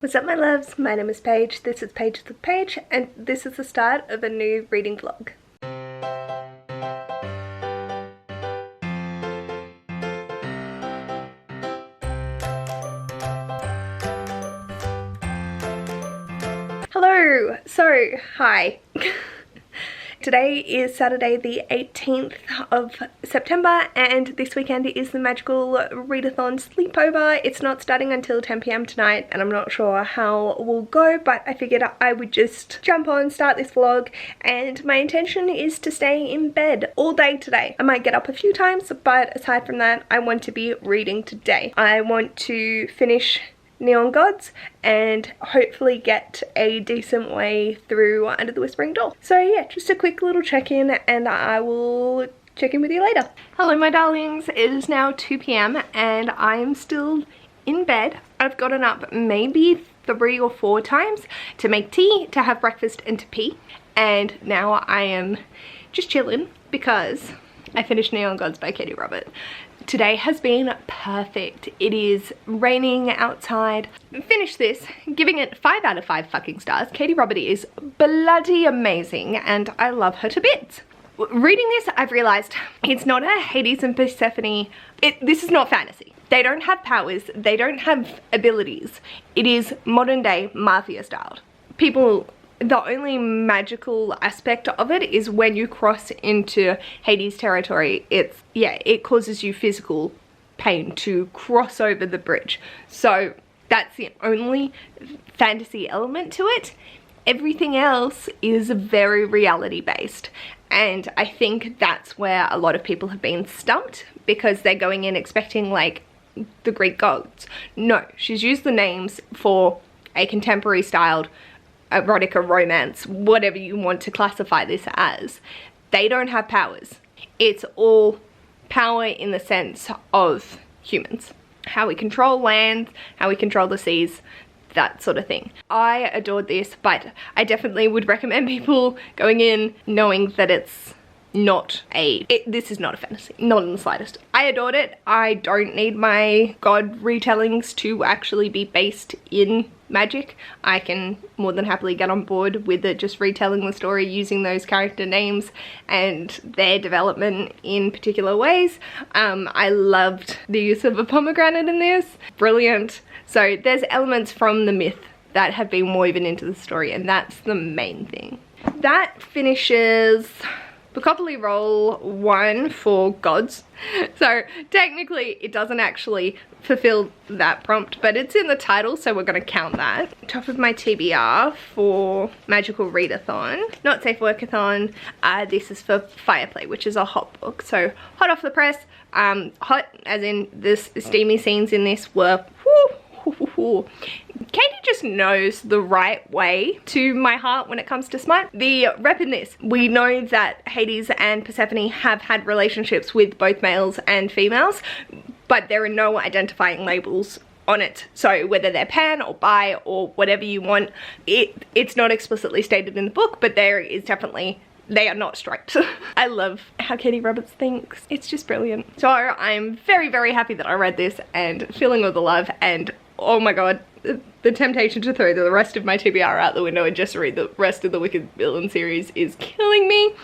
What's up my loves, my name is Paige, this is Paige the Page, and this is the start of a new reading vlog. Hello! So, hi. Today is Saturday the 18th of September and this weekend is the magical readathon sleepover. It's not starting until 10 PM tonight and I'm not sure how we'll go, but I figured I would just jump on, start this vlog, and my intention is to stay in bed all day today. I might get up a few times, but aside from that, I want to be reading today. I want to finish Neon Gods and hopefully get a decent way through Under the Whispering Door. So yeah, just a quick little check-in and I will check in with you later. Hello my darlings, it is now 2 PM and I am still in bed. I've gotten up maybe 3 or 4 times to make tea, to have breakfast and to pee, and now I am just chilling because I finished Neon Gods by Katie Robert. Today has been perfect. It is raining outside. Finished this, giving it 5 out of 5 fucking stars. Katie Robert is bloody amazing and I love her to bits. Reading this, I've realized it's not a Hades and Persephone. This is not fantasy. They don't have powers. They don't have abilities. It is modern day mafia styled. The only magical aspect of it is when you cross into Hades territory, it causes you physical pain to cross over the bridge. So that's the only fantasy element to it. Everything else is very reality based. And I think that's where a lot of people have been stumped because they're going in expecting like the Greek gods. No, she's used the names for a contemporary styled erotica, romance, whatever you want to classify this as. They don't have powers. It's all power in the sense of humans. How we control land, how we control the seas, that sort of thing. I adored this, but I definitely would recommend people going in knowing that it's not this is not a fantasy, not in the slightest. I adored it. I don't need my god retellings to actually be based in magic. I can more than happily get on board with it just retelling the story using those character names and their development in particular ways. I loved the use of a pomegranate in this. Brilliant. So there's elements from the myth that have been woven into the story and that's the main thing. That finishes Bookopoli roll 1 for gods. So technically it doesn't actually fulfill that prompt, but it's in the title, so we're gonna count that. Top of my TBR for magical readathon, not safe workathon. This is for Fireplay, which is a hot book. So hot off the press, hot as in this steamy scenes in this were whoo. Katie just knows the right way to my heart when it comes to smut. The rep in this, we know that Hades and Persephone have had relationships with both males and females, but there are no identifying labels on it. So whether they're pan or bi or whatever you want, it's not explicitly stated in the book, but there is definitely, they are not straight. I love how Katie Roberts thinks. It's just brilliant. So I'm very, very happy that I read this and feeling all the love, and oh my god, the temptation to throw the rest of my TBR out the window and just read the rest of the Wicked Villain series is killing me.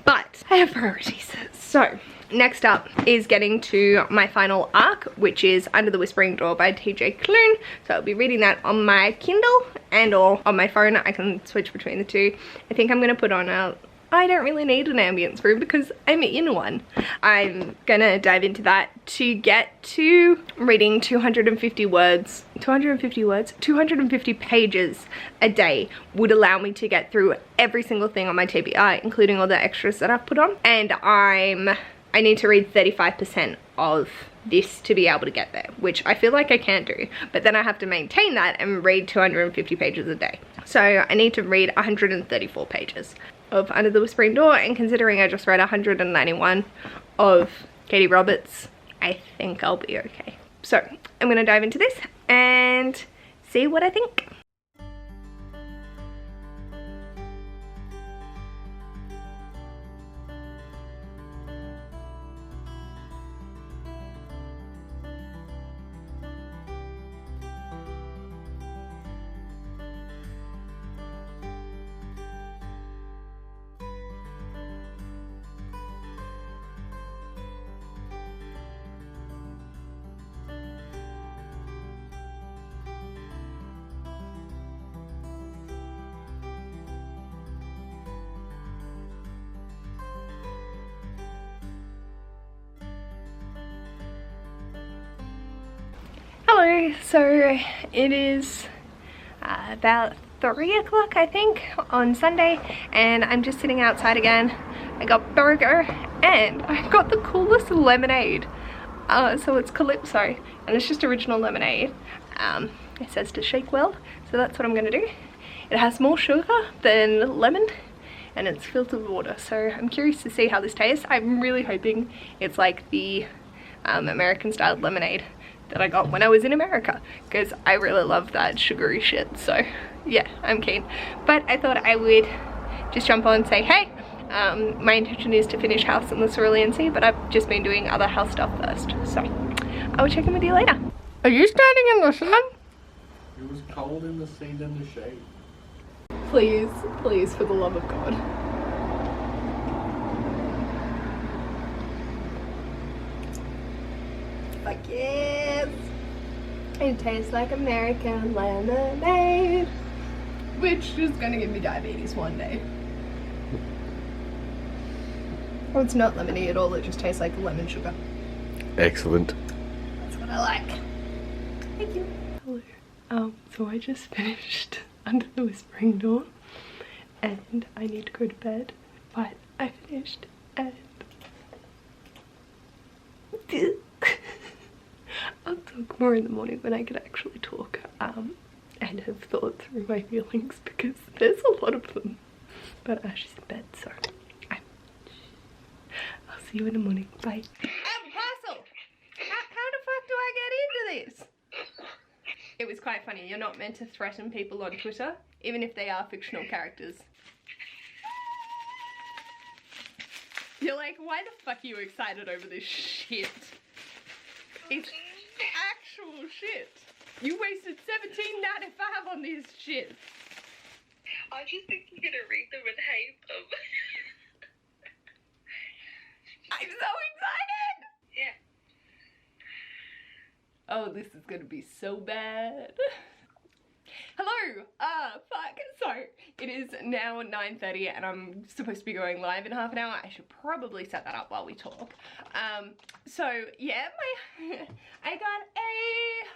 But I have priorities. So next up is getting to my final arc, which is Under the Whispering Door by TJ Klune. So I'll be reading that on my Kindle and or on my phone. I can switch between the two. I think I'm gonna put on I don't really need an ambience room because I'm in one. I'm gonna dive into that to get to reading 250 pages a day would allow me to get through every single thing on my TBR, including all the extras that I've put on. And I need to read 35% of this to be able to get there, which I feel like I can't do, but then I have to maintain that and read 250 pages a day. So I need to read 134 pages of Under the Whispering Door, and considering I just read 191 of Katie Roberts, I think I'll be okay. So I'm gonna dive into this and see what I think. Hi, so it is about 3 o'clock I think on Sunday, and I'm just sitting outside again. I got burger and I got the coolest lemonade. So it's Calypso and it's just original lemonade. It says to shake well, so that's what I'm gonna do. It has more sugar than lemon and it's filled with water, so I'm curious to see how this tastes. I'm really hoping it's like the American style lemonade that I got when I was in America, because I really love that sugary shit. So yeah, I'm keen. But I thought I would just jump on and say hey. My intention is to finish house in the Cerulean Sea, but I've just been doing other house stuff first, so I will check in with you later. Are you standing in the sun? It was cold in the sea than the shade. Please, please, for the love of God. Fuck yes! It tastes like American lemonade, which is gonna give me diabetes one day. Oh, it's not lemony at all, it just tastes like lemon sugar. Excellent. That's what I like. Thank you. Hello. So I just finished Under the Whispering Dawn and I need to go to bed, but I finished and I'll talk more in the morning when I can actually talk and have thought through my feelings, because there's a lot of them. But Ash is in bed, so I'll see you in the morning. Bye. Parcel! How the fuck do I get into this? It was quite funny. You're not meant to threaten people on Twitter, even if they are fictional characters. You're like, why the fuck are you excited over this shit? It's actual shit. You wasted $17.95 on this shit. I just think you're gonna read them and hate them. I'm so excited! Yeah. Oh, this is gonna be so bad. Hello! Fuck. So, it is now 9:30 and I'm supposed to be going live in half an hour. I should probably set that up while we talk. So, yeah, I got a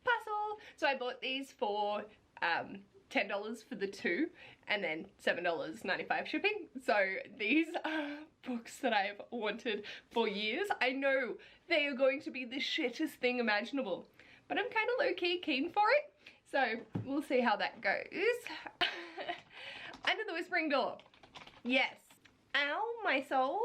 parcel. So I bought these for $10 for the two and then $7.95 shipping. So these are books that I've wanted for years. I know they are going to be the shittest thing imaginable, but I'm kind of low-key keen for it. So we'll see how that goes. Under the Whispering Door. Yes. Ow, my soul.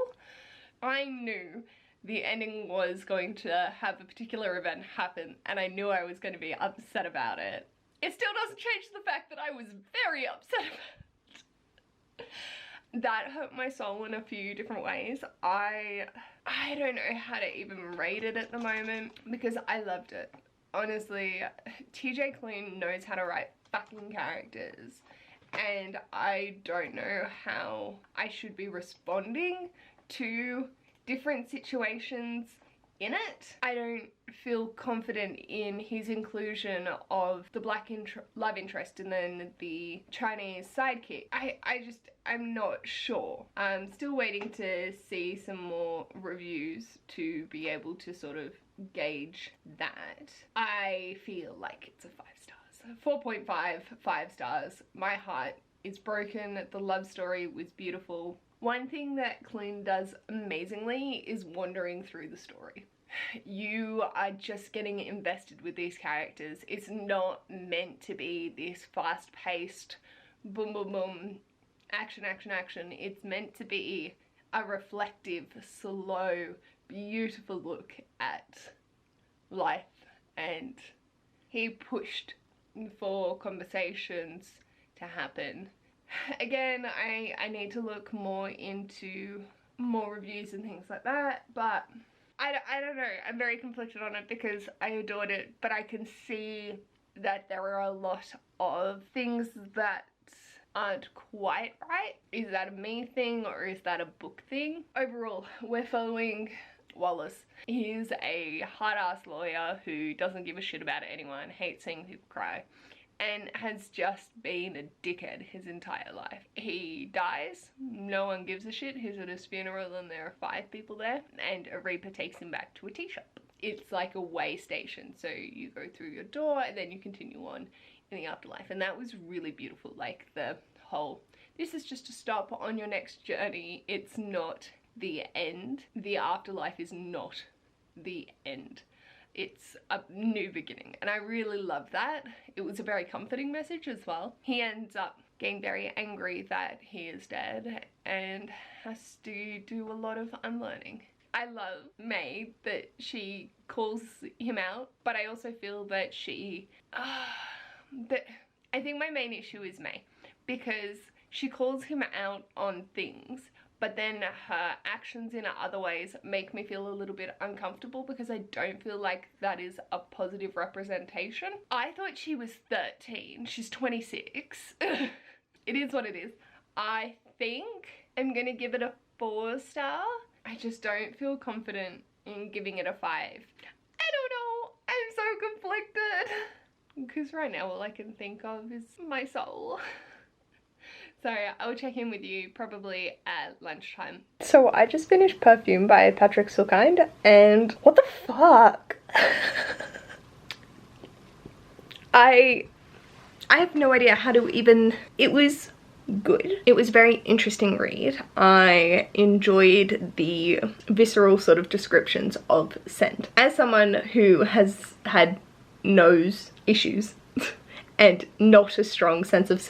I knew the ending was going to have a particular event happen and I knew I was going to be upset about it. It still doesn't change the fact that I was very upset about it. That hurt my soul in a few different ways. I don't know how to even rate it at the moment because I loved it. Honestly, TJ Klune knows how to write fucking characters and I don't know how I should be responding to different situations in it. I don't feel confident in his inclusion of the black love interest and then the Chinese sidekick. I'm not sure. I'm still waiting to see some more reviews to be able to sort of gauge that. I feel like it's a 5 stars. 4.5, 5 stars. My heart is broken. The love story was beautiful. One thing that Klune does amazingly is wandering through the story. You are just getting invested with these characters. It's not meant to be this fast-paced, boom, boom, boom, action, action, action. It's meant to be a reflective, slow, beautiful look at life. And he pushed for conversations to happen. Again, I need to look more into more reviews and things like that, but I don't know. I'm very conflicted on it because I adored it, but I can see that there are a lot of things that aren't quite right. Is that a me thing or is that a book thing? Overall, we're following Wallace. He is a hard-ass lawyer who doesn't give a shit about anyone, hates seeing people cry, and has just been a dickhead his entire life. He dies, no one gives a shit, he's at his funeral and there are 5 people there, and a Reaper takes him back to a tea shop. it's like a way station. So you go through your door and then you continue on in the afterlife. And that was really beautiful. Like the whole, this is just a stop on your next journey. It's not the end. The afterlife is not the end. It's a new beginning, and I really love that. It was a very comforting message as well. He ends up getting very angry that he is dead and has to do a lot of unlearning. I love May that she calls him out, but I also feel that I think my main issue is May, because she calls him out on things, but then her actions in other ways make me feel a little bit uncomfortable, because I don't feel like that is a positive representation. I thought she was 13. She's 26. It is what it is. I think I'm gonna give it a 4-star. I just don't feel confident in giving it a 5. I don't know. I'm so conflicted. Because right now all I can think of is my soul. So I'll check in with you probably at lunchtime. So I just finished Perfume by Patrick Sukind, and what the fuck? I have no idea how to even... It was good. It was a very interesting read. I enjoyed the visceral sort of descriptions of scent. As someone who has had nose issues and not a strong sense of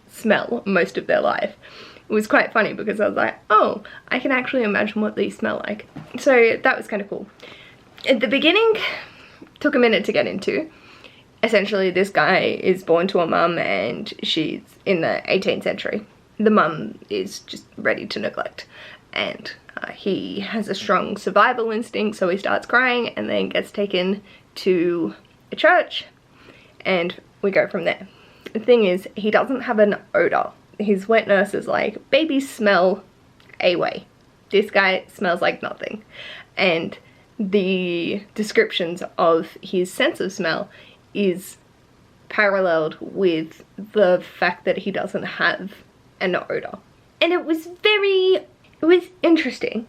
smell most of their life, it was quite funny because I was like, oh, I can actually imagine what these smell like. So that was kind of cool. At the beginning, took a minute to get into. Essentially, this guy is born to a mum and she's in the 18th century. The mum is just ready to neglect, and he has a strong survival instinct, so he starts crying and then gets taken to a church, and we go from there. The thing is, he doesn't have an odor. His wet nurse is like, babies smell A-way. This guy smells like nothing. And the descriptions of his sense of smell is paralleled with the fact that he doesn't have an odor. And it was interesting.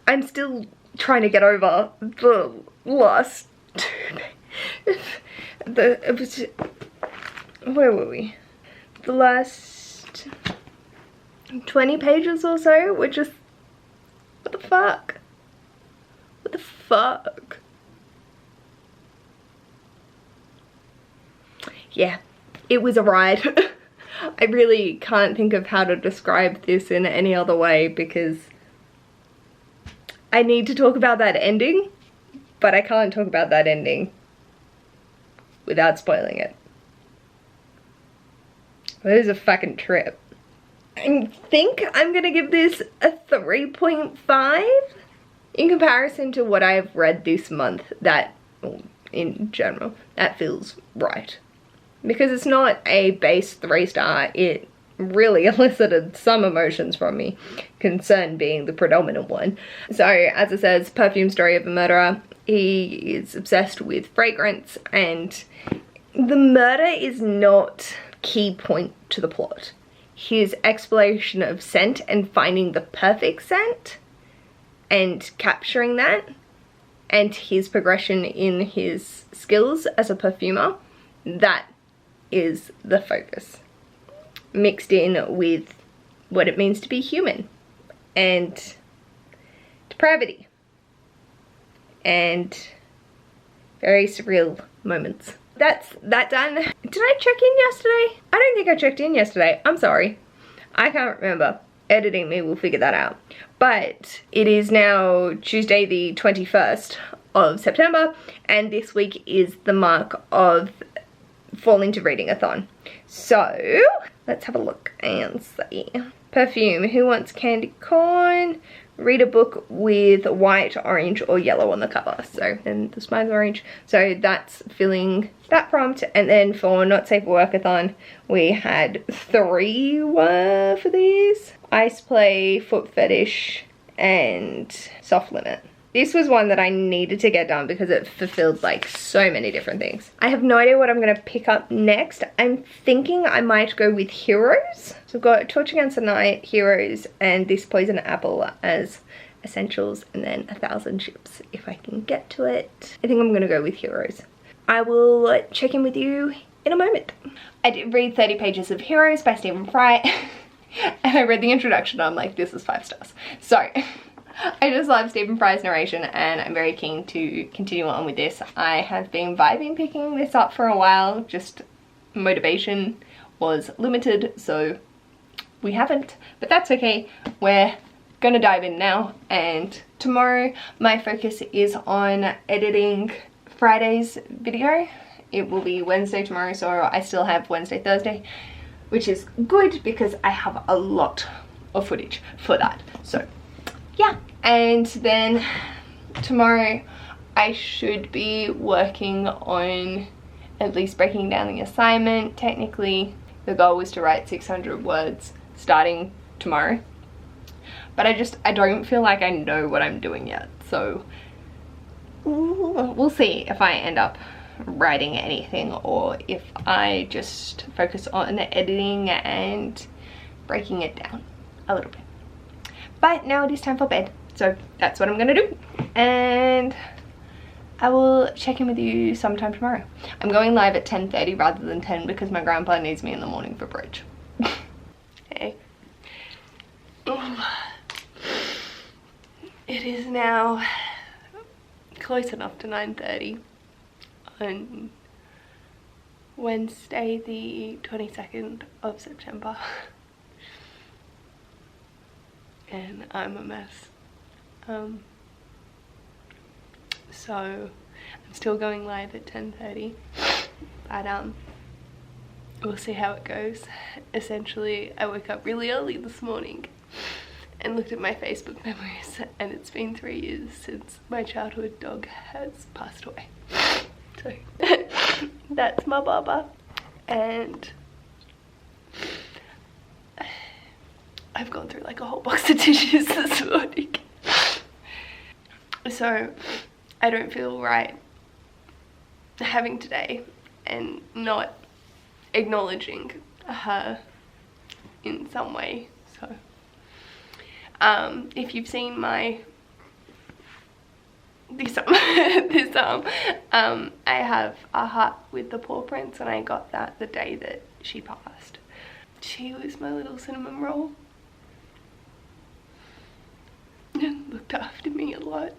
I'm still trying to get over the last where were we? The last 20 pages or so were just, what the fuck? What the fuck? Yeah, it was a ride. I really can't think of how to describe this in any other way, because I need to talk about that ending, but I can't talk about that ending without spoiling it. It was a fucking trip. I think I'm gonna give this a 3.5 in comparison to what I've read this month. That, in general, that feels right. Because it's not a base 3-star, it really elicited some emotions from me, concern being the predominant one. So, as it says, Perfume Story of a Murderer. He is obsessed with fragrance, and the murder is not key point to the plot. His exploration of scent and finding the perfect scent and capturing that, and his progression in his skills as a perfumer, that is the focus, mixed in with what it means to be human, and depravity, and very surreal moments. That's that done. Did I check in yesterday? I don't think I checked in yesterday. I'm sorry. I can't remember. Editing me will figure that out. But it is now Tuesday the 21st of September, and this week is the mark of Fall Into Reading-a-thon. So, let's have a look and see. Perfume. Who wants candy corn? Read a book with white, orange, or yellow on the cover. So, and the spine's orange. So that's filling that prompt. And then for Not Safe for Workathon, we had 3 were for these. Ice Play, Foot Fetish, and Soft Limit. This was one that I needed to get done because it fulfilled like so many different things. I have no idea what I'm gonna pick up next. I'm thinking I might go with Heroes. So I've got Torch Against the Night, Heroes, and This Poison Apple as essentials, and then 1,000 ships if I can get to it. I think I'm gonna go with heroes. I will check in with you in a moment. I did read 30 pages of Heroes by Stephen Fry and I read the introduction and I'm like, this is 5 stars. So I just love Stephen Fry's narration and I'm very keen to continue on with this. I have been vibing picking this up for a while, just motivation was limited, so we haven't, but that's okay. We're gonna dive in now, and tomorrow my focus is on editing Friday's video. It will be Wednesday tomorrow, so I still have Wednesday, Thursday, which is good because I have a lot of footage for that. So yeah, and then tomorrow I should be working on at least breaking down the assignment. Technically the goal was to write 600 words starting tomorrow, but I don't feel like I know what I'm doing yet, so we'll see if I end up writing anything or if I just focus on the editing and breaking it down a little bit. But now it is time for bed, so that's what I'm gonna do, and I will check in with you sometime tomorrow. I'm going live at 10:30 rather than 10 because my grandpa needs me in the morning for bridge. Hey. It is now close enough to 9:30 on Wednesday the 22nd of September and I'm a mess. So I'm still going live at 10:30, but we'll see how it goes. Essentially I woke up really early this morning and looked at my Facebook memories, and it's been 3 years since my childhood dog has passed away. So that's my baba, and I've gone through like a whole box of tissues this morning. So I don't feel right having today and not acknowledging her in some way. So if you've seen my I have a heart with the paw prints, and I got that the day that she passed. She was my little cinnamon roll and looked after me a lot.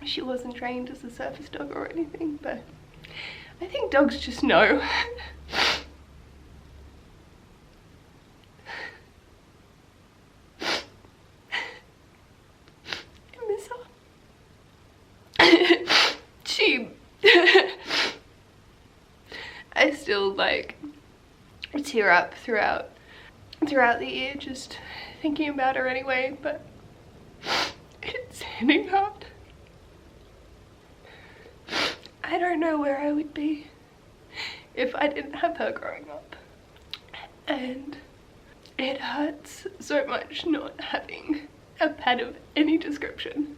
She wasn't trained as a service dog or anything, but I think dogs just know. I miss her. I still like tear up throughout the year just thinking about her anyway, but it's hitting hard. I don't know where I would be if I didn't have her growing up, and it hurts so much not having a pet of any description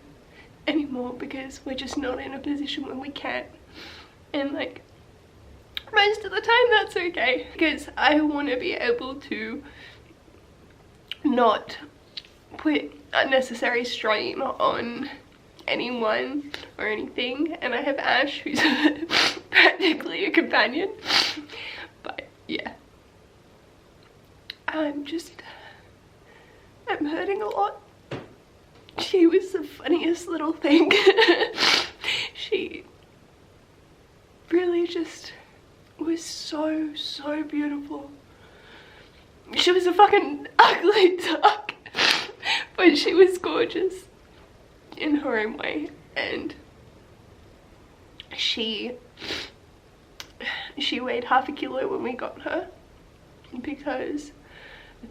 anymore because we're just not in a position when we can, and like most of the time that's okay because I want to be able to not put unnecessary strain on anyone or anything, and I have Ash, who's practically a companion. But yeah, I'm hurting a lot. She was the funniest little thing. She really just was so beautiful. She was a fucking ugly duck, but she was gorgeous in her own way, and she weighed half a kilo when we got her because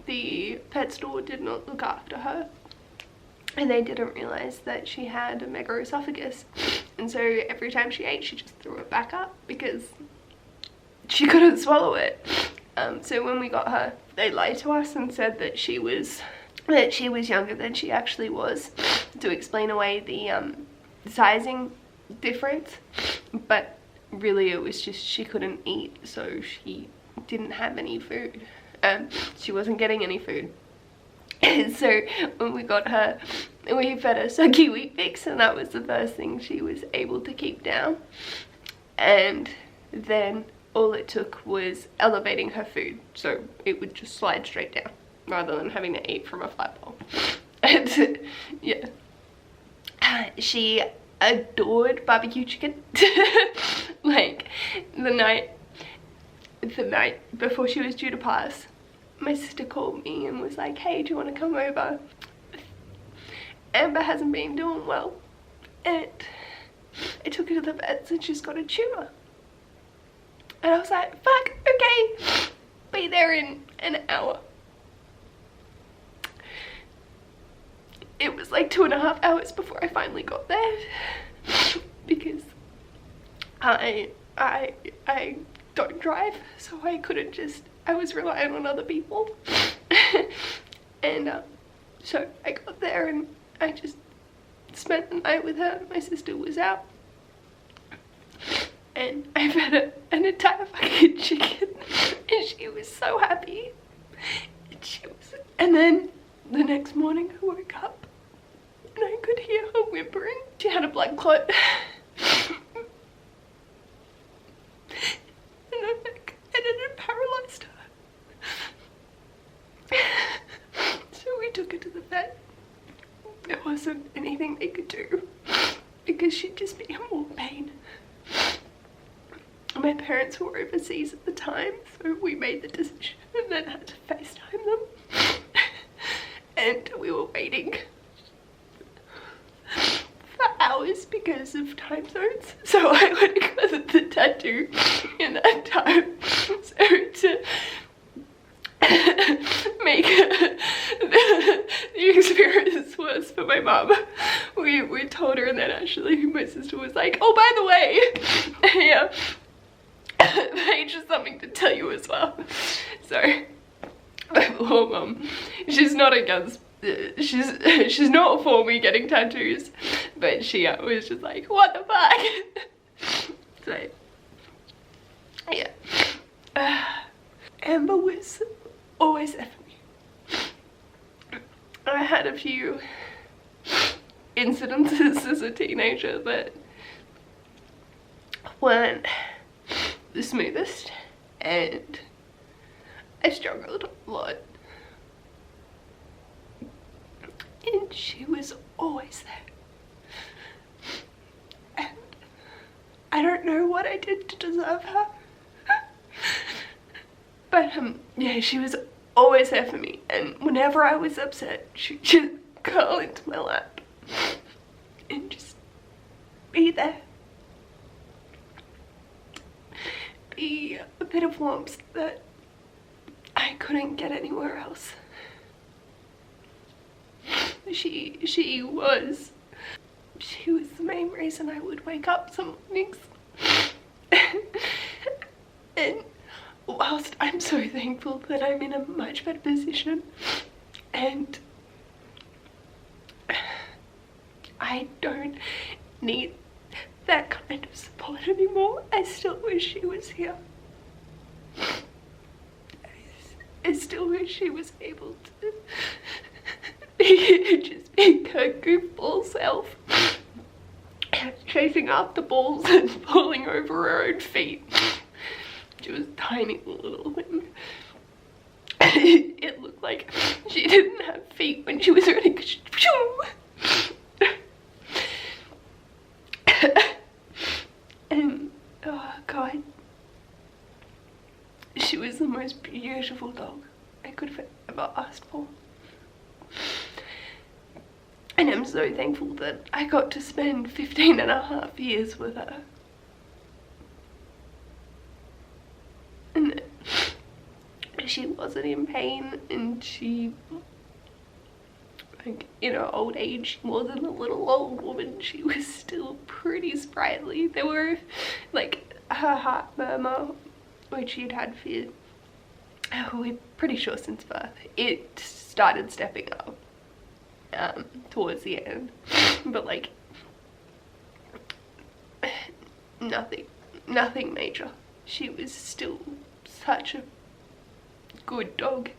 the pet store did not look after her and they didn't realize that she had a megaesophagus, and so every time she ate she just threw it back up because she couldn't swallow it. So when we got her, they lied to us and said that she was younger than she actually was, to explain away the sizing difference, but really it was just she couldn't eat, so she didn't have any food. She wasn't getting any food, And so when we got her, we fed her Sucky Wheat Bix, and that was the first thing she was able to keep down. And then all it took was elevating her food, so it would just slide straight down rather than having to eat from a flat bowl. And yeah, she adored barbecue chicken. Like the night before she was due to pass, my sister called me and was like, hey, do you want to come over? Amber hasn't been doing well, and I took her to the vets and she's got a tumour. And I was like, fuck, okay, be there in an hour. It was like 2.5 hours before I finally got there, because I don't drive, so I couldn't just, I was relying on other people. And so I got there and I just spent the night with her. My sister was out, and I fed her an entire fucking chicken, and she was so happy. And then the next morning I woke up and I could hear her whimpering. She had a blood clot. And it paralysed her. So we took her to the vet. There wasn't anything they could do because she'd just be in more pain. My parents were overseas at the time, so we made the decision and then had to FaceTime them. And we were waiting for hours because of time zones. So I would have got the tattoo in that time. So to make the experience worse for my mum, we told her, and then actually my sister was like, oh, by the way, yeah, Paige has something to tell you as well. So my poor mum, she's not against, she's not for me getting tattoos, but she was just like, what the fuck? So yeah, Amber was always there for me. I had a few incidences as a teenager that weren't the smoothest, and I struggled a lot, and she was always there, and I don't know what I did to deserve her, but yeah, she was always there for me, and whenever I was upset, she'd just curl into my lap and just be there. Be a bit of warmth that I couldn't get anywhere else. She was the main reason I would wake up some mornings. And whilst I'm so thankful that I'm in a much better position and I don't need that kind of support anymore, I still wish she was here. I still wish she was able to just be her goofball self, chasing after balls and falling over her own feet. She was a tiny little thing. It looked like she didn't have feet when she was running. And oh god, she was the most beautiful dog I could have ever asked for. And I'm so thankful that I got to spend 15.5 years with her. And she wasn't in pain, and she, like, in her old age, she wasn't a little old woman. She was still pretty sprightly. There were, like, her heart murmur, which she'd had for, we're pretty sure since birth, it started stepping up towards the end, but like nothing major. She was still such a good dog,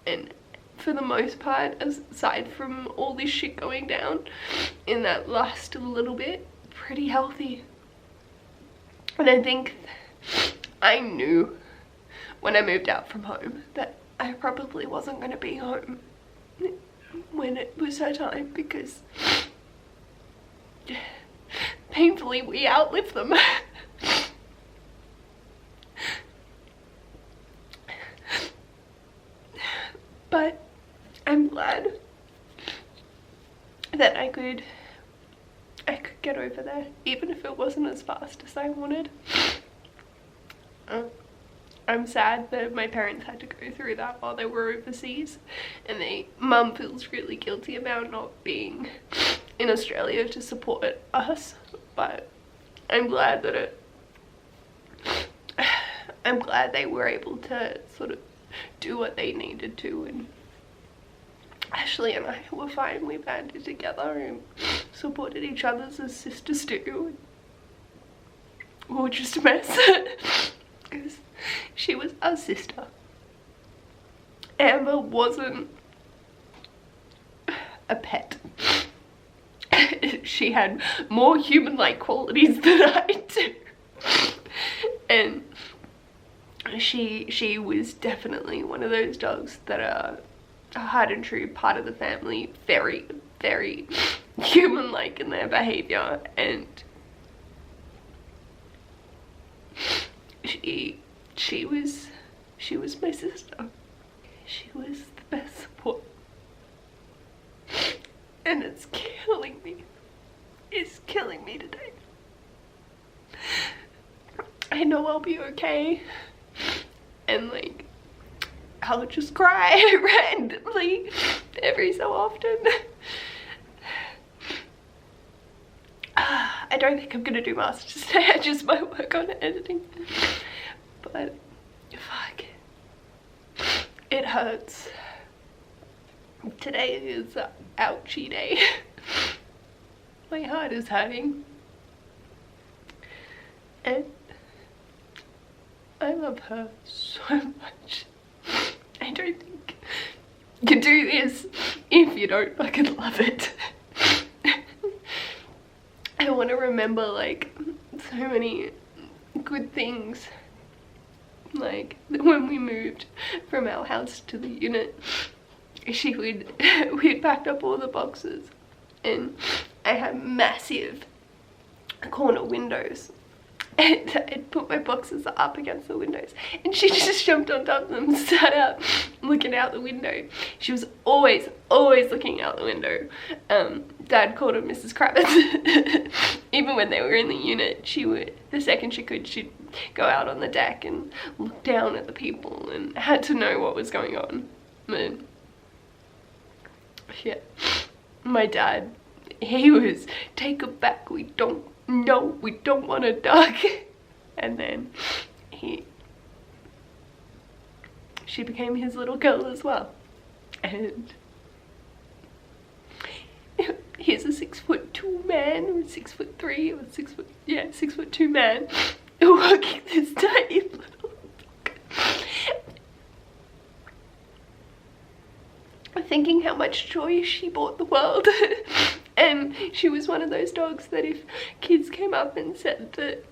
and for the most part, aside from all this shit going down in that last little bit, pretty healthy. And I think I knew when I moved out from home that I probably wasn't going to be home when it was her time, because painfully we outlived them. But I'm glad that I could get over there, even if it wasn't as fast as I wanted. I'm sad that my parents had to go through that while they were overseas, and Mum feels really guilty about not being in Australia to support us, but I'm glad that I'm glad they were able to sort of do what they needed to, and Ashley and I were fine. We banded together and supported each other as sisters do. We were just a mess because she was our sister. Amber wasn't a pet. She had more human-like qualities than I do. And she was definitely one of those dogs that are a hard and true part of the family, very, very human-like in their behavior, and she was my sister. She was the best support, and it's killing me. It's killing me today. I know I'll be okay, and like, I'll just cry randomly every so often. I don't think I'm gonna do masters today. I just might work on editing, but fuck, it hurts. Today is a ouchie day. My heart is hurting, and I love her so much. I don't think you do this if you don't fucking love it. I want to remember like so many good things, like when we moved from our house to the unit, we'd packed up all the boxes, and I had massive corner windows, and I'd put my boxes up against the windows, and she just jumped on top of them and sat out looking out the window. She was always looking out the window. Dad called her Mrs. Kravitz. Even when they were in the unit, she would, the second she could, she'd go out on the deck and look down at the people and had to know what was going on. But yeah, my dad, he was, take her back, we don't want a dog. And then she became his little girl as well, and he's a 6'2" man, or 6'3", or 6'2" man walking this tiny little dog. Thinking how much joy she brought the world. And she was one of those dogs that if kids came up and said that,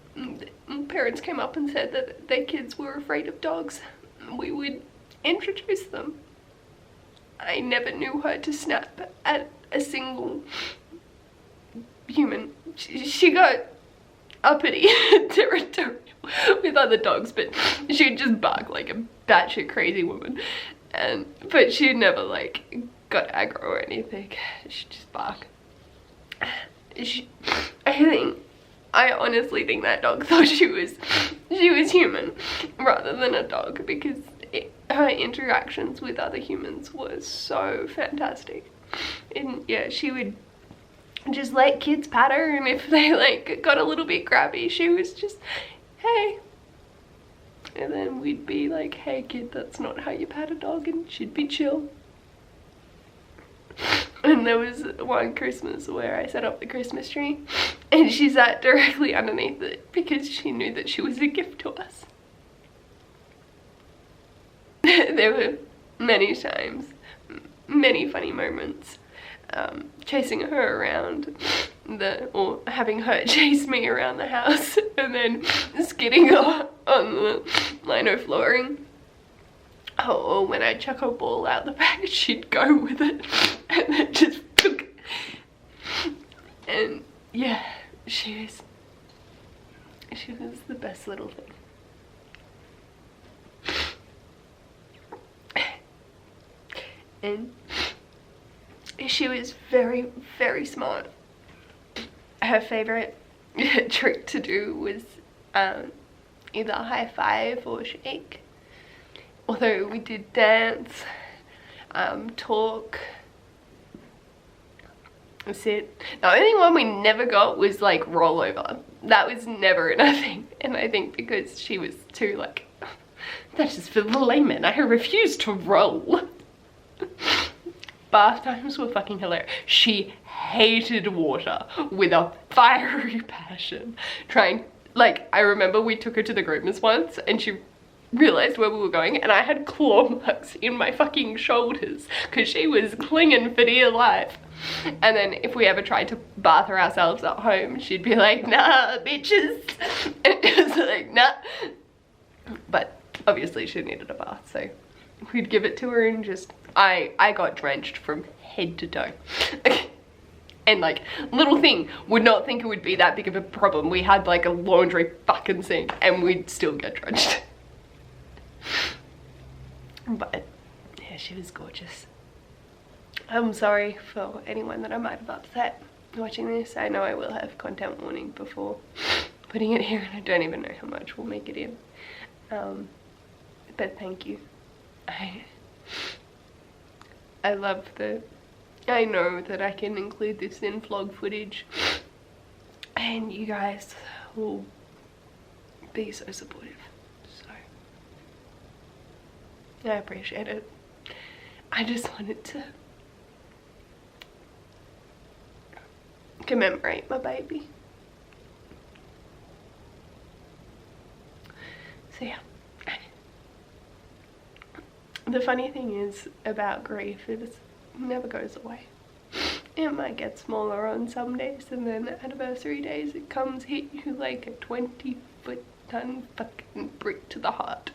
parents came up and said that their kids were afraid of dogs, we would introduce them. I never knew her to snap at a single human. She got uppity territorial with other dogs, but she'd just bark like a batshit crazy woman. But she never like got aggro or anything. She'd just bark. I honestly think that dog thought she was human rather than a dog, because her interactions with other humans was so fantastic. And yeah, she would just let kids pat her, and if they like got a little bit grabby, she was just, hey. And then we'd be like, hey kid, that's not how you pat a dog, and she'd be chill. And there was one Christmas where I set up the Christmas tree, and she sat directly underneath it because she knew that she was a gift to us. There were many times many funny moments. Chasing her around or having her chase me around the house and then skidding on the lino flooring. Or when I chuck a ball out the back, she'd go with it and then just took it. And yeah, she was the best little thing. And she was very, very smart. Her favorite trick to do was either high five or shake. Although we did dance, talk, sit. The only one we never got was like rollover. That was never nothing. And I think because she was too like, that's just for the layman. I refuse to roll. Bath times were fucking hilarious. She hated water with a fiery passion. I remember we took her to the groomers once and she realized where we were going and I had claw marks in my fucking shoulders because she was clinging for dear life. And then if we ever tried to bath her ourselves at home, she'd be like, nah, bitches. And it was like, nah. But obviously she needed a bath, so we'd give it to her and just, I got drenched from head to toe. And like, little thing, would not think it would be that big of a problem. We had like a laundry fucking sink and we'd still get drenched. But yeah, she was gorgeous. I'm sorry for anyone that I might have upset watching this. I know I will have content warning before putting it here and I don't even know how much we'll make it in. But thank you. I love I know that I can include this in vlog footage and you guys will be so supportive. So I appreciate it. I just wanted to commemorate my baby. So yeah. The funny thing is about grief, it never goes away. It might get smaller on some days and then anniversary days it comes hit you like a 20-foot ton fucking brick to the heart.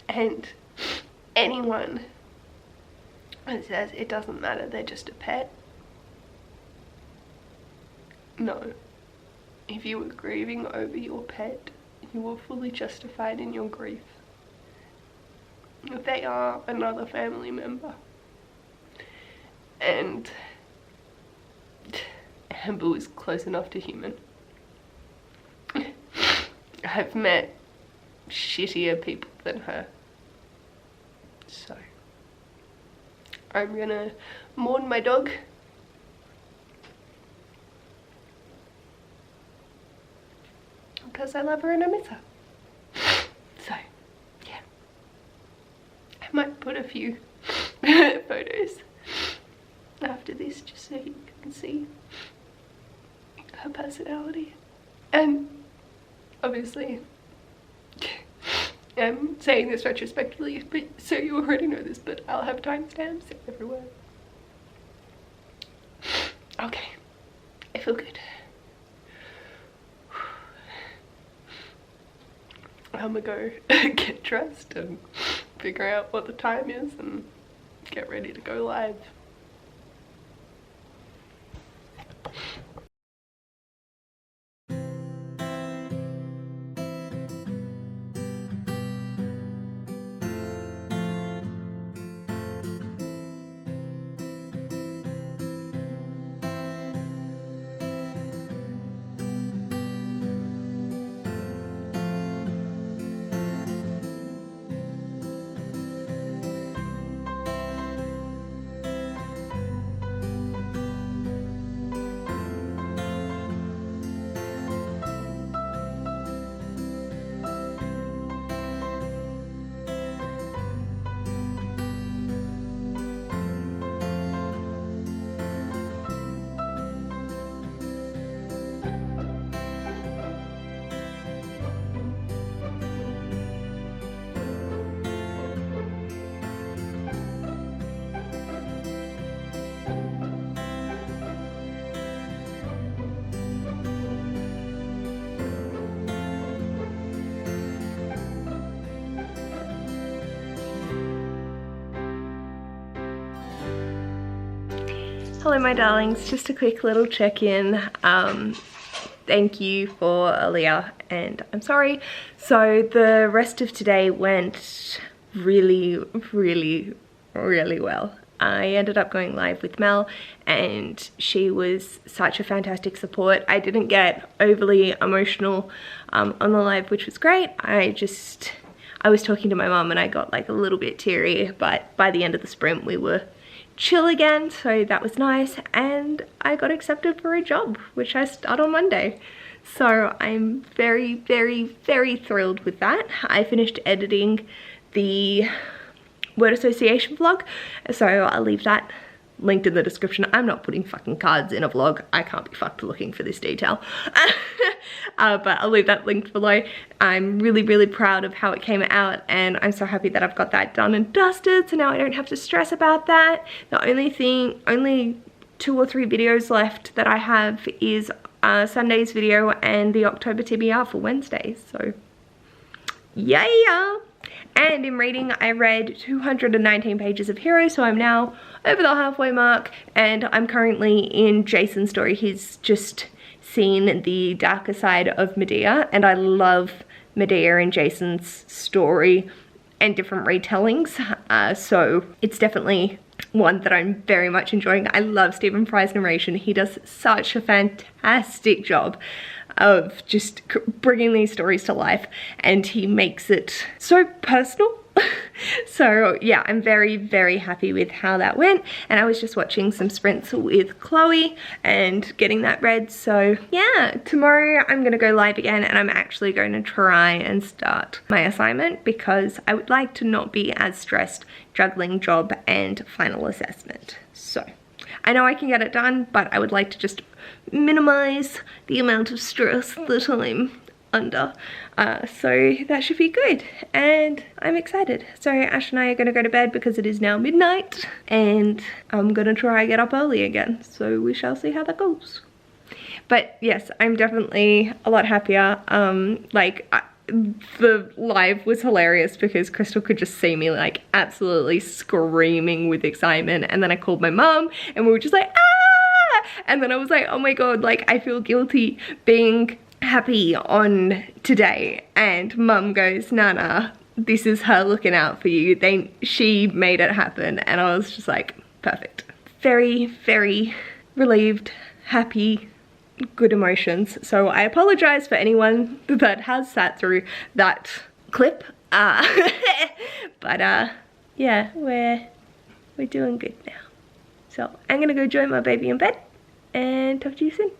And anyone that says it doesn't matter, they're just a pet. No. If you were grieving over your pet, you were fully justified in your grief. If they are another family member. And Amber was close enough to human. I've met shittier people than her. So I'm gonna mourn my dog. Because I love her and I miss her. So, yeah. I might put a few photos after this just so you can see her personality. And obviously, I'm saying this retrospectively, but so you already know this, but I'll have timestamps everywhere. Okay, I feel good. I'm gonna go get dressed and figure out what the time is and get ready to go live. Hello my darlings, just a quick little check-in. Thank you for Aaliyah and I'm sorry. So the rest of today went really well. I ended up going live with Mel and she was such a fantastic support. I didn't get overly emotional on the live, which was great. I was talking to my mum and I got like a little bit teary, but by the end of the sprint we were chill again, so that was nice. And I got accepted for a job, which I start on Monday. So I'm very thrilled with that. I finished editing the word association vlog, so I'll leave that linked in the description. I'm not putting fucking cards in a vlog. I can't be fucked looking for this detail. But I'll leave that linked below. I'm really proud of how it came out and I'm so happy that I've got that done and dusted, so now I don't have to stress about that. The only 2 or 3 videos left that I have is Sunday's video and the October TBR for Wednesday, so yeah. And in reading, I read 219 pages of Hero, so I'm now over the halfway mark and I'm currently in Jason's story. He's just seen the darker side of Medea and I love Medea and Jason's story and different retellings, so it's definitely one that I'm very much enjoying. I love Stephen Fry's narration. He does such a fantastic job of just bringing these stories to life and he makes it so personal. So yeah, I'm very happy with how that went, and I was just watching some sprints with Chloe and getting that read. So yeah, tomorrow I'm gonna go live again and I'm actually going to try and start my assignment because I would like to not be as stressed juggling job and final assessment. So I know I can get it done, but I would like to just minimize the amount of stress that I'm under. So that should be good and I'm excited. So Ash and I are going to go to bed because it is now midnight and I'm going to try and get up early again. So we shall see how that goes. But yes, I'm definitely a lot happier. The live was hilarious because Crystal could just see me like absolutely screaming with excitement, and then I called my mum and we were just like, ah! And then I was like, oh my god, like I feel guilty being happy on today. And mum goes, Nana, this is her looking out for you. She made it happen. And I was just like, perfect. Very relieved, happy, good emotions. So I apologize for anyone that has sat through that clip. But yeah, we're doing good now. So I'm gonna go join my baby in bed and talk to you soon.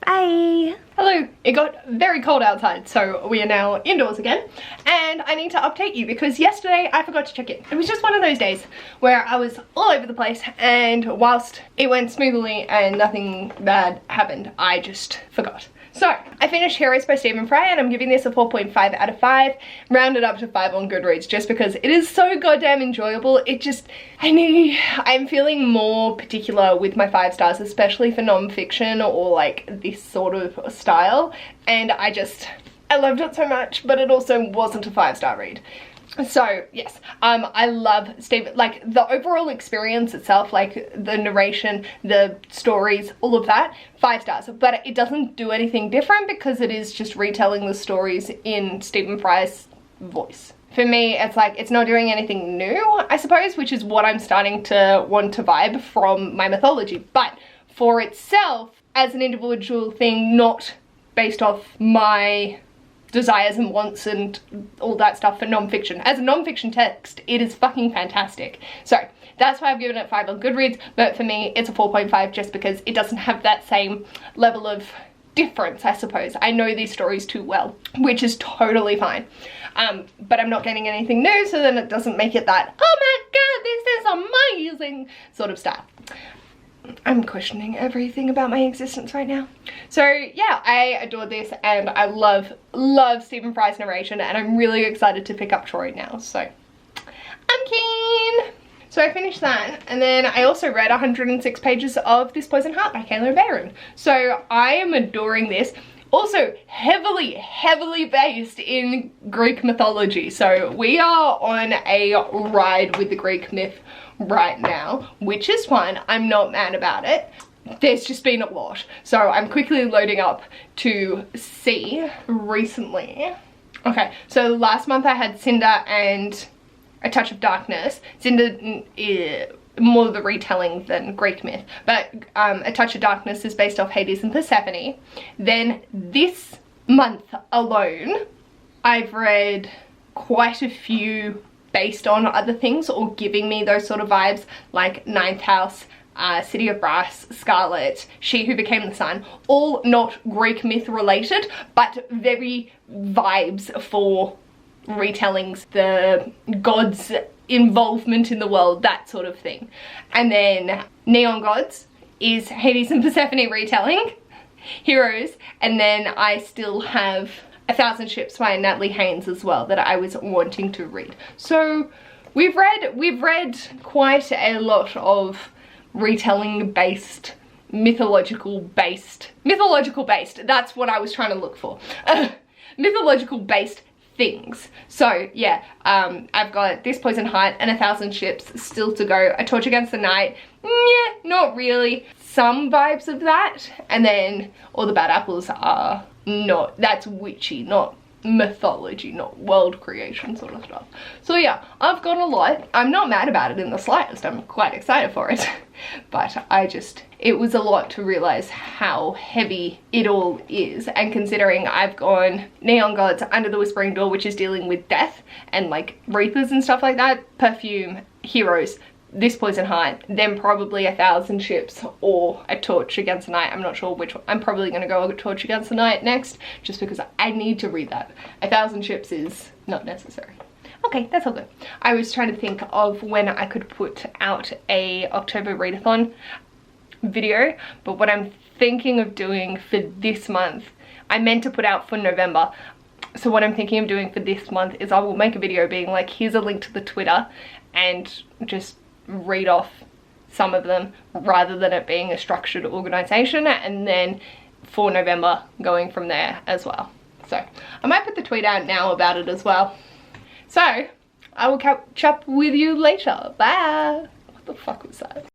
Bye! Hello, it got very cold outside, so we are now indoors again, and I need to update you because yesterday I forgot to check in. It was just one of those days where I was all over the place, and whilst it went smoothly and nothing bad happened, I just forgot. So, I finished Heroes by Stephen Fry and I'm giving this a 4.5 out of 5, rounded up to 5 on Goodreads just because it is so goddamn enjoyable. I'm feeling more particular with my 5 stars, especially for non-fiction or like this sort of style, and I loved it so much, but it also wasn't a 5-star read. So yes, I love Stephen, like the overall experience itself, like the narration, the stories, all of that, 5 stars, but it doesn't do anything different because it is just retelling the stories in Stephen Fry's voice. For me, it's like, it's not doing anything new, I suppose, which is what I'm starting to want to vibe from my mythology, but for itself, as an individual thing, not based off my desires and wants and all that stuff for non-fiction. As a non-fiction text, it is fucking fantastic. So that's why I've given it 5 on Goodreads, but for me it's a 4.5 just because it doesn't have that same level of difference, I suppose. I know these stories too well, which is totally fine. But I'm not getting anything new, so then it doesn't make it that, oh my god, this is amazing sort of style. I'm questioning everything about my existence right now. So yeah, I adored this and I love Stephen Fry's narration, and I'm really excited to pick up Troy now, so I'm keen. So I finished that, and then I also read 106 pages of This Poison Heart by Kayla Barron. So I am adoring this. Also heavily based in Greek mythology. So we are on a ride with the Greek myth right now, which is fun. I'm not mad about it. There's just been a lot. So I'm quickly loading up to see recently. Okay, so last month I had Cinder and A Touch of Darkness. Cinder more the retelling than Greek myth, but A Touch of Darkness is based off Hades and Persephone. Then this month alone, I've read quite a few based on other things or giving me those sort of vibes, like Ninth House, City of Brass, Scarlet, She Who Became the Sun, all not Greek myth related, but very vibes for retellings, the gods' involvement in the world, that sort of thing. And then Neon Gods is Hades and Persephone retelling, Heroes, and then I still have 1,000 Ships by Natalie Haynes as well that I was wanting to read. So we've read quite a lot of retelling based, mythological based, that's what I was trying to look for. Mythological based things. So yeah, I've got This Poison Heart and 1,000 Ships still to go. A Torch Against the Night, yeah, not really. Some vibes of that. And then All the Bad Apples are not, that's witchy, not mythology, not world creation sort of stuff. So yeah, I've got a lot. I'm not mad about it in the slightest. I'm quite excited for it. But it was a lot to realize how heavy it all is. And considering I've gone Neon Gods, Under the Whispering Door, which is dealing with death and like reapers and stuff like that, Perfume, Heroes, This Poison Heart, then probably 1,000 Ships or A Torch Against the Night. I'm not sure which one. I'm probably going to go A Torch Against the Night next, just because I need to read that. 1,000 Ships is not necessary. Okay, that's all good. I was trying to think of when I could put out a October readathon video, but what I'm thinking of doing for this month, I meant to put out for November. So what I'm thinking of doing for this month is I will make a video being like, here's a link to the Twitter, and just read off some of them rather than it being a structured organization, and then for November going from there as well. So I might put the tweet out now about it as well. So I will catch up with you later. Bye. What the fuck was that?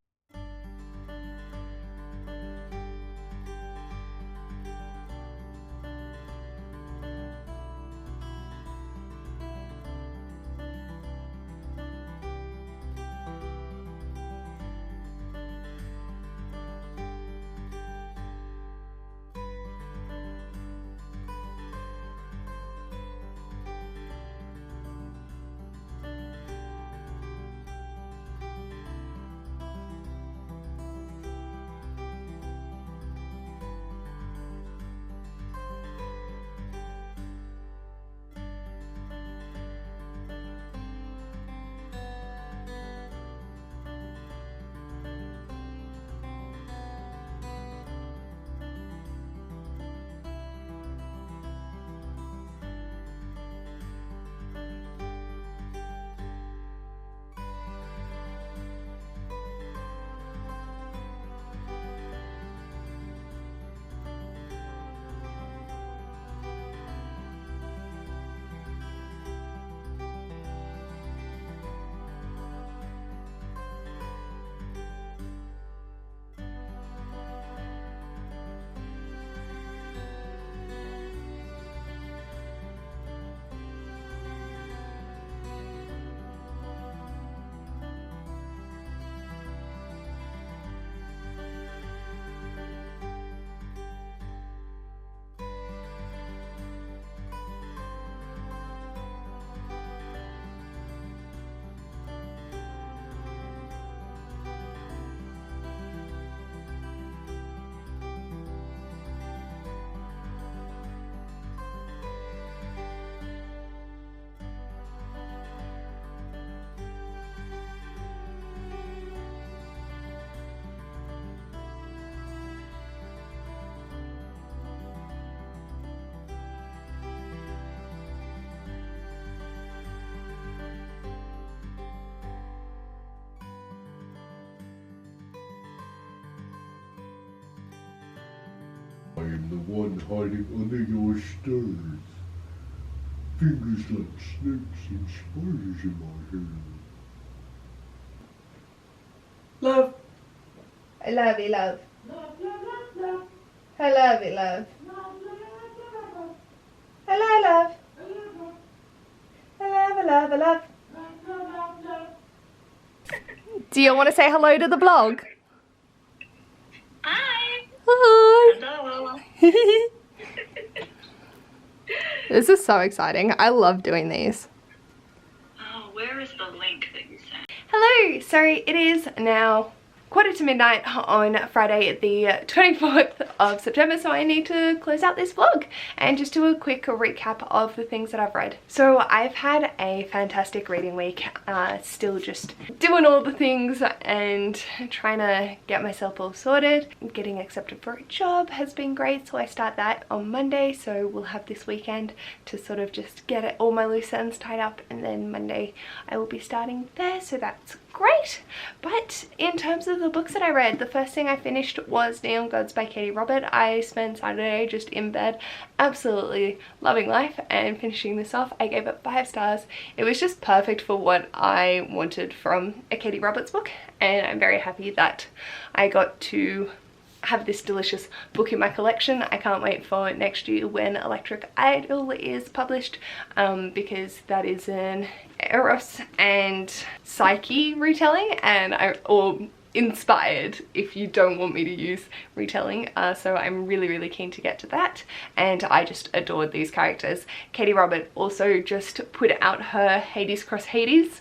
I am the one hiding under your stairs. Fingers like snakes and spiders in my hair. Love. I love you, love. I love you, love. Hello, love. I love, I love. Do you want to say hello to the vlog? Hi. Hi. Hello. This is so exciting. I love doing these. Oh, where is the link that you sent? Hello. So it is now 1:45 on Friday the 24th of September, so I need to close out this vlog and just do a quick recap of the things that I've read. So I've had a fantastic reading week, still just doing all the things and trying to get myself all sorted. Getting accepted for a job has been great, so I start that on Monday, so we'll have this weekend to sort of just get all my loose ends tied up, and then Monday I will be starting there, so that's great. But in terms of the books that I read, the first thing I finished was Neon Gods by Katie Robert. I spent Saturday just in bed absolutely loving life and finishing this off. I gave it 5 stars. It was just perfect for what I wanted from a Katie Roberts book, and I'm very happy that I got to have this delicious book in my collection. I can't wait for next year when Electric Idol is published, because that is an Eros and Psyche retelling, and or inspired if you don't want me to use retelling, so I'm really keen to get to that, and I just adored these characters. Katie Robert also just put out her Hades Cross Hades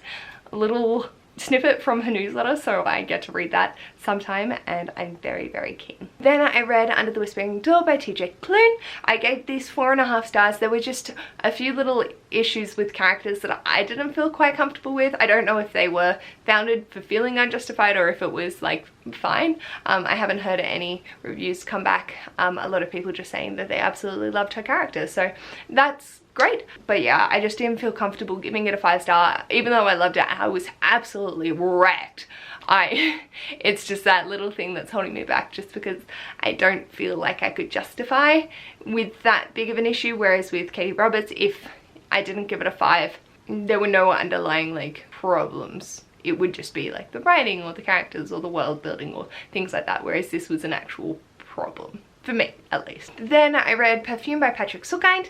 little snippet from her newsletter, so I get to read that sometime, and I'm very keen. Then I read Under the Whispering Door by TJ Klune. I gave these 4.5 stars. There were just a few little issues with characters that I didn't feel quite comfortable with. I don't know if they were founded for feeling unjustified or if it was like fine. I haven't heard any reviews come back. A lot of people just saying that they absolutely loved her character, so that's great. But yeah, I just didn't feel comfortable giving it a 5-star. Even though I loved it, I was absolutely wrecked. It's just that little thing that's holding me back, just because I don't feel like I could justify with that big of an issue, whereas with Katie Roberts, if I didn't give it a 5, there were no underlying like problems. It would just be like the writing or the characters or the world building or things like that, whereas this was an actual problem. For me, at least. Then I read Perfume by Patrick Sukind.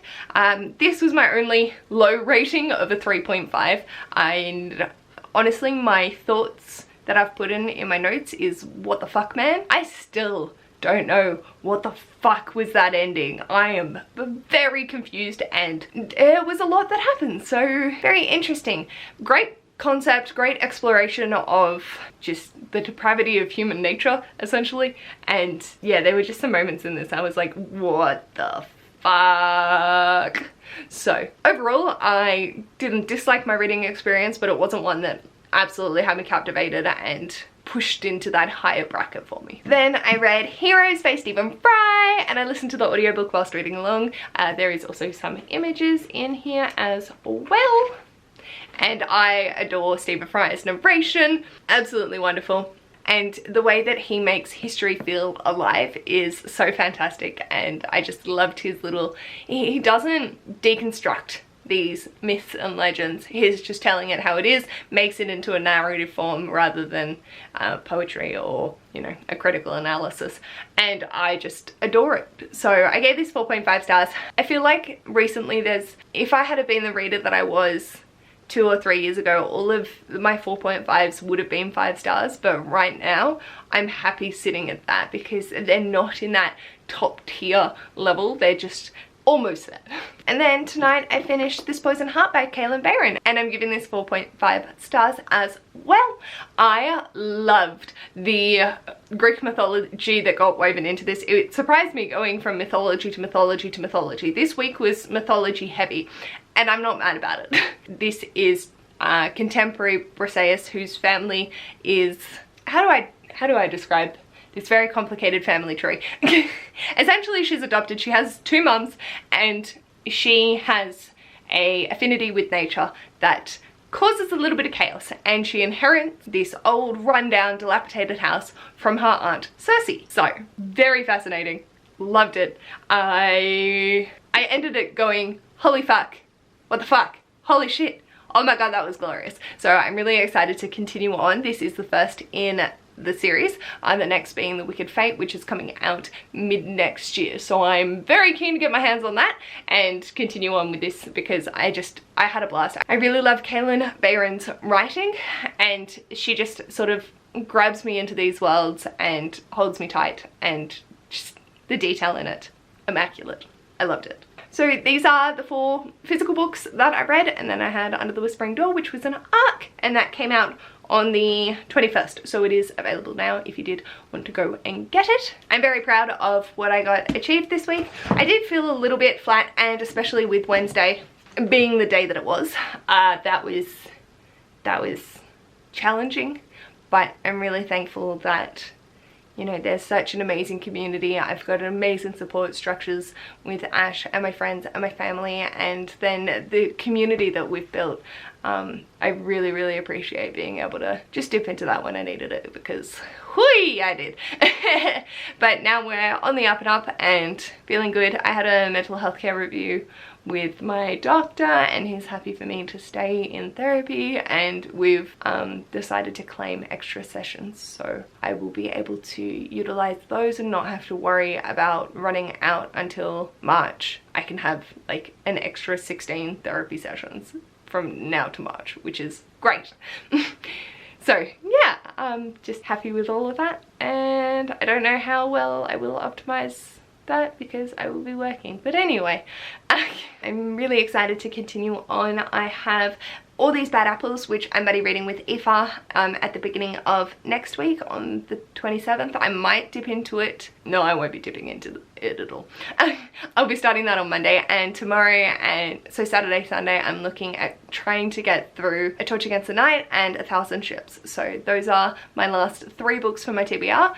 This was my only low rating of a 3.5, and honestly my thoughts that I've put in my notes is, what the fuck, man? I still don't know what the fuck was that ending. I am very confused, and it was a lot that happened, so very interesting. Great concept, great exploration of just the depravity of human nature, essentially. And yeah, there were just some moments in this I was like, what the fuck? So overall, I didn't dislike my reading experience, but it wasn't one that absolutely had me captivated and pushed into that higher bracket for me. Then I read Heroes by Stephen Fry, and I listened to the audiobook whilst reading along. There is also some images in here as well. And I adore Stephen Fry's narration, absolutely wonderful. And the way that he makes history feel alive is so fantastic, and I just loved his little, he doesn't deconstruct these myths and legends, he's just telling it how it is, makes it into a narrative form rather than poetry or, you know, a critical analysis, and I just adore it. So I gave this 4.5 stars. I feel like recently if I had been the reader that I was 2 or 3 years ago, all of my 4.5s would have been 5 stars, but right now I'm happy sitting at that because they're not in that top tier level, they're just almost there. And then tonight I finished This Poison Heart by Kaylin Bayron, and I'm giving this 4.5 stars as well. I loved the Greek mythology that got woven into this. It surprised me going from mythology to mythology to mythology. This week was mythology heavy, and I'm not mad about it. This is contemporary Briseis, whose family is, how do I describe this very complicated family tree? Essentially, she's adopted. She has 2 mums, and she has a affinity with nature that causes a little bit of chaos, and she inherits this old rundown dilapidated house from her aunt Circe. So very fascinating, loved it. I ended it going, holy fuck, what the fuck, holy shit, oh my god, that was glorious. So I'm really excited to continue on. This is the first in the series, the next being The Wicked Fate, which is coming out mid next year. So I'm very keen to get my hands on that and continue on with this because I had a blast. I really love Kaylin Bayron's writing, and she just sort of grabs me into these worlds and holds me tight, and just the detail in it, immaculate. I loved it. So these are the 4 physical books that I read, and then I had Under the Whispering Door, which was an ARC, and that came out on the 21st, so it is available now if you did want to go and get it. I'm very proud of what I got achieved this week. I did feel a little bit flat, and especially with Wednesday being the day that it was, that was challenging, but I'm really thankful that, you know, there's such an amazing community. I've got amazing support structures with Ash and my friends and my family, and then the community that we've built. I really, really appreciate being able to just dip into that when I needed it, because whee, I did. But now we're on the up and up and feeling good. I had a mental health care review with my doctor, and he's happy for me to stay in therapy, and we've decided to claim extra sessions, so I will be able to utilize those and not have to worry about running out until March. I can have like an extra 16 therapy sessions from now to March, which is great. So yeah, I'm just happy with all of that, and I don't know how well I will optimize that because I will be working, but anyway, I'm really excited to continue on. I have all these bad apples, which I'm buddy reading with Aoife at the beginning of next week on the 27th. I might dip into it. No, I won't be dipping into it at all. I'll be starting that on Monday, and tomorrow, and so Saturday, Sunday, I'm looking at trying to get through A Torch Against the Night and 1,000 Ships. So those are my last 3 books for my TBR.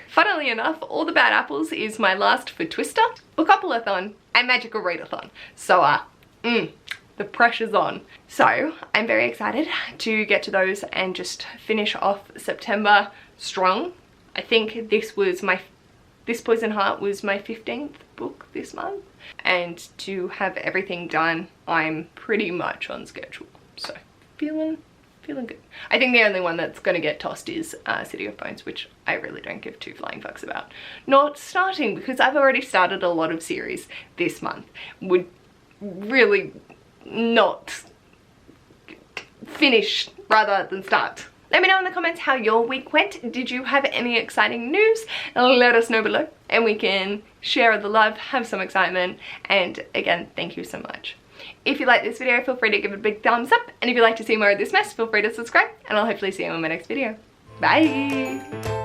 Funnily enough, All the Bad Apples is my last for Twister, Bookathon, and Magical Readathon. So the pressure's on. So I'm very excited to get to those and just finish off September strong. I think this Poison Heart was my 15th book this month, and to have everything done, I'm pretty much on schedule. So feeling good. I think the only one that's going to get tossed is City of Bones, which I really don't give 2 flying fucks about not starting, because I've already started a lot of series this month. Would really not finish rather than start. Let me know in the comments how your week went. Did you have any exciting news? Let us know below, and we can share the love, have some excitement, and again, thank you so much. If you like this video, feel free to give it a big thumbs up, and if you'd like to see more of this mess, feel free to subscribe, and I'll hopefully see you in my next video. Bye!